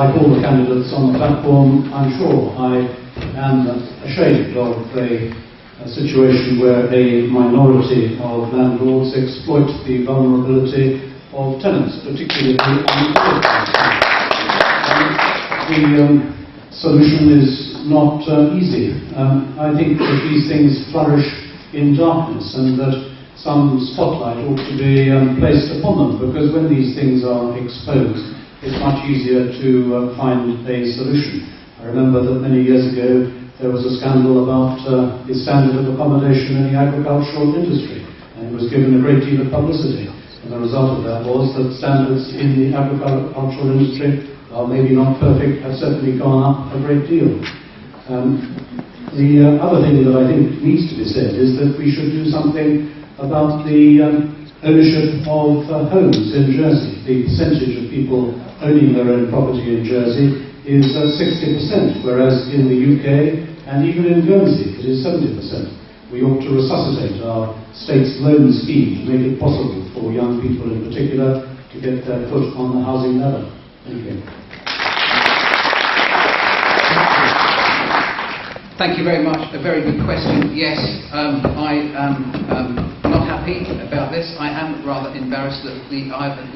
like all the candidates on the platform, I'm sure I am ashamed of a situation where a minority of landlords exploit the vulnerability of tenants, particularly the unqualified tenants. The solution is not easy. I think that these things flourish in darkness, and that some spotlight ought to be placed upon them, because when these things are exposed, it's much easier to find a solution. I remember that many years ago there was a scandal about the standard of accommodation in the agricultural industry, and it was given a great deal of publicity. And the result of that was that standards in the agricultural industry, while maybe not perfect, have certainly gone up a great deal. The other thing that I think needs to be said is that we should do something about the ownership of homes in Jersey. The percentage of people owning their own property in Jersey is 60%, whereas in the UK and even in Guernsey it is 70%. We ought to resuscitate our state's loan scheme to make it possible for young people in particular to get their foot on the housing ladder. Thank you. Thank you very much. A very good question. Yes, I am not happy about this. I am rather embarrassed that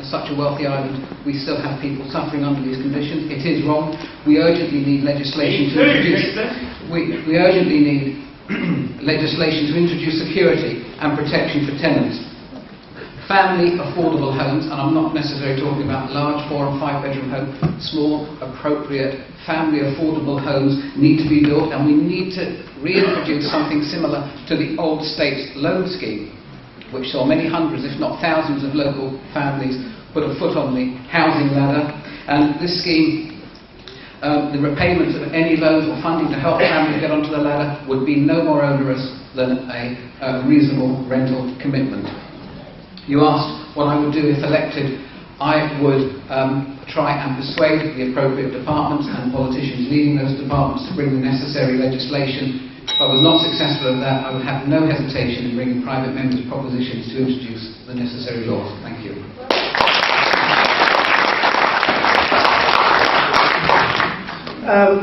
such a wealthy island, we still have people suffering under these conditions. It is wrong. We urgently need legislation to introduce. We urgently need legislation to introduce security and protection for tenants. Family affordable homes, and I'm not necessarily talking about large 4- and 5-bedroom homes, small, appropriate, family affordable homes need to be built, and we need to reintroduce something similar to the old state loan scheme, which saw many hundreds, if not thousands, of local families put a foot on the housing ladder. And this scheme, the repayment of any loans or funding to help families get onto the ladder would be no more onerous than a reasonable rental commitment. You asked what I would do if elected. I would try and persuade the appropriate departments and politicians leading those departments to bring the necessary legislation. If I was not successful at that, I would have no hesitation in bringing private members' propositions to introduce the necessary laws. Thank you.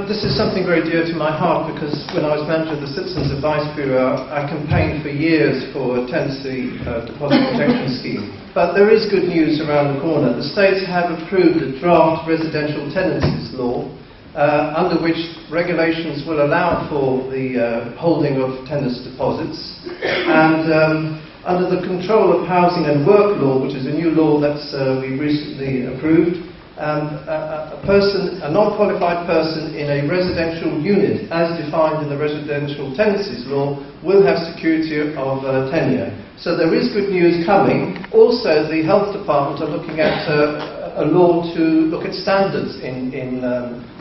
This is something very dear to my heart, because when I was manager of the Citizens Advice Bureau, I campaigned for years for a tenancy deposit protection scheme. But there is good news around the corner. The states have approved a draft residential tenancies law, under which regulations will allow for the holding of tenants' deposits. And under the Control of Housing and Work law, which is a new law that we recently approved, a non-qualified person in a residential unit, as defined in the residential tenancies law, will have security of tenure. So there is good news coming. Also, the health department are looking at a law to look at standards in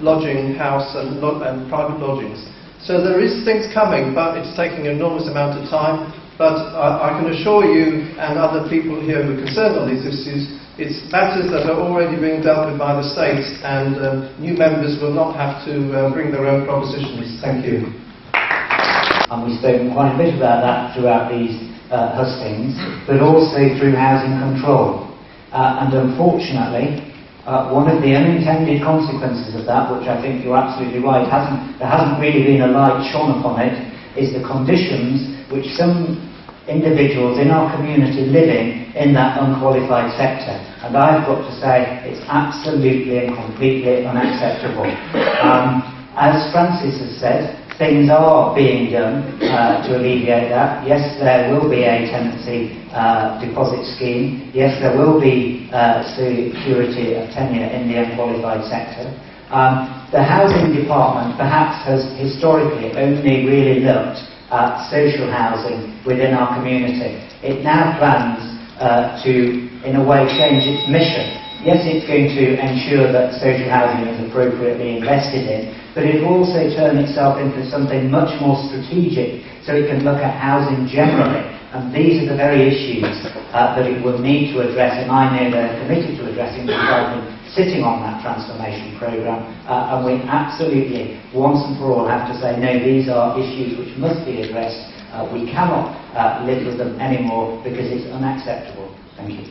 lodging house and private lodgings. So there is things coming, but it's taking an enormous amount of time. But I can assure you and other people here who are concerned on these issues, it's matters that are already being dealt with by the states, and new members will not have to bring their own propositions. Thank you. And we've spoken quite a bit about that throughout these hustings, but also through housing control. And unfortunately, one of the unintended consequences of that, which I think you're absolutely right, there hasn't really been a light shone upon it, is the conditions which some individuals in our community living in that unqualified sector. And I've got to say, it's absolutely and completely unacceptable. As Francis has said, things are being done to alleviate that. Yes, there will be a tenancy deposit scheme. Yes, there will be security of tenure in the unqualified sector. The housing department perhaps has historically only really looked at social housing within our community. It now plans to, in a way, change its mission. Yes, it's going to ensure that social housing is appropriately invested in, but it will also turn itself into something much more strategic, so it can look at housing generally. And these are the very issues that it will need to address, and I know they're committed to addressing because I've been sitting on that transformation programme, and we absolutely, once and for all, have to say, no, these are issues which must be addressed. We cannot live with them anymore because it's unacceptable. Thank you.